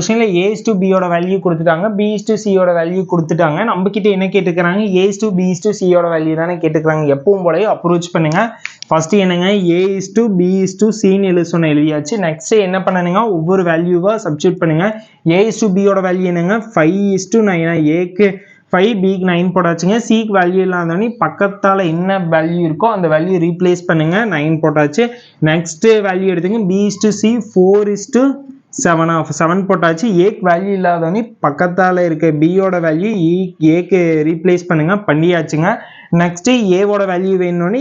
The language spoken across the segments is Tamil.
கொஸ்டின்ல a is to b ஓட வேல்யூ கொடுத்துட்டாங்க, b is to c ஓட வேல்யூ கொடுத்துட்டாங்க. நம்ம கிட்ட என்ன கேட்டுக்கிறாங்க, a is to b is to c ஓட வேல்யூ தானே கேட்டுக்கிறாங்க. எப்பவும் போலவே அப்ரோச் பண்ணுங்க. ஃபர்ஸ்ட் என்னங்க a is to b is to c ன்னு எழுதியாச்சு. நெக்ஸ்ட் என்ன பண்ணனுங்க, ஒவ்வொரு வேல்யூவா சப்ஸ்டிட்யூட் பண்ணுங்க. a is to b ஓட வேல்யூ என்னங்க 5 is to 9. a க்கு 5 b க்கு 9 போட்டாச்சுங்க. c க்கு வேல்யூ இல்லாதவனி பக்கத்தால என்ன வேல்யூ இருக்கோ அந்த வேல்யூ ரீப்ளேஸ் பண்ணுங்க. 9 போட்டாச்சு. நெக்ஸ்ட் வேல்யூ எடுத்துங்க, b is to c 4 is to 7 போட்டாச்சு. a க்கு வேல்யூ இல்லாதவனி பக்கத்தால இருக்க b ஓட வேல்யூ a க்கு ரீப்ளேஸ் பண்ணுங்க. பண்ணியாச்சுங்க. நெக்ஸ்ட் a ஓட வேல்யூ வேணும்னு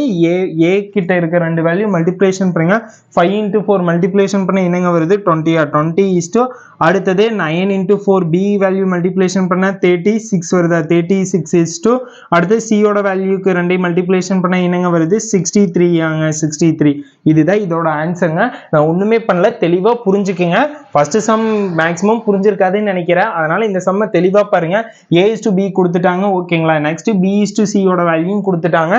a கிட்ட இருக்க ரெண்டு வேல்யூ மல்டிப்ளிகேஷன் பண்ணுங்க. 5 into 4 மல்டிப்ளிகேஷன் பண்ண என்னங்க வருது 20. 20 is to அடுத்தது 9 into 4 b வேல்யூ மல்டிப்ளிகேஷன் பண்ண 36 வருதா. 36 is to அடுத்து c ஓட வேல்யூக்கு ரெண்டையும் மல்டிப்ளிகேஷன் பண்ண என்னங்க வருது 63 ஆங்க. 63 இதுதான் இதோட ஆன்சருங்க. நான் ஒண்ணுமே பண்ணல, தெளிவா புரிஞ்சுக்குங்க. ஃபர்ஸ்ட் சம் மேக்ஸிமம் புரிஞ்சிருக்காதுன்னு நினைக்கிறேன். அதனால இந்த சம்ம தெளிவா பாருங்க. a is to b கொடுத்துட்டாங்க, ஓகேங்களா. Next b is to c ஓட வேல்யூ கொடுத்துட்டாங்க.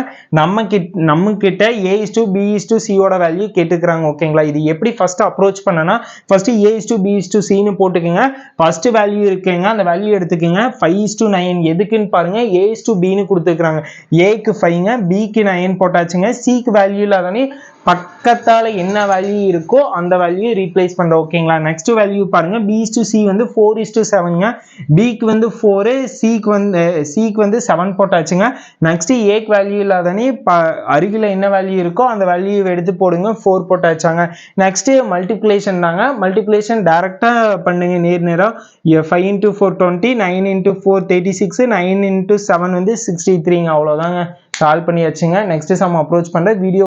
நம்ம கிட்ட a is to b is to c ஓட வேல்யூ கேட்டுக்கிறாங்க, ஓகேங்களா. இது எப்படி ஃபர்ஸ்ட் அப்ரோச் பண்ணனா, first a is to b is to c ன்னு போட்டுக்கங்க. ஃபர்ஸ்ட் வேல்யூ இருக்குங்க, அந்த வேல்யூ எடுத்துக்கங்க. 5 is to 9 எதுக்குன்னு பாருங்க, a is to b ன்னு கொடுத்துக்கிறாங்க. a க்கு 5ங்க, b க்கு 9 போட்டாச்சுங்க. c க்கு வேல்யூ இல்லாதனே பக்கத்தால என்ன வேல்யூ இருக்கோ அந்த வேல்யூ ரீப்ளேஸ் பண்றோம், ஓகேங்களா. நெக்ஸ்ட் வேல்யூ பாருங்க, b is to c வந்து 4 is to 7ங்க. b க்கு வந்து 4, c க்கு வந்து 7 போட்டாச்சுங்க. நெக்ஸ்ட் a க்கு வேல்யூ இல்லாதனே அருகில என்ன வேல்யூ இருக்கோ அந்த வேல்யூ எடுத்து போடுங்க. 4 போட்டாச்சாங்க. நெக்ஸ்ட் மல்டிப்ளிகேஷன் தாங்க. மல்டிப்ளிகேஷன் டைரக்டா பண்ணுங்க, நேரா 5 into 4 20, 9 into 4 36, 9 into 7 வந்து 63ங்க. அவ்வளவுதாங்க, சால்வ் பண்ணியாச்சுங்க. நெக்ஸ்ட் சம் அப்ரோச் பண்ற வீடியோ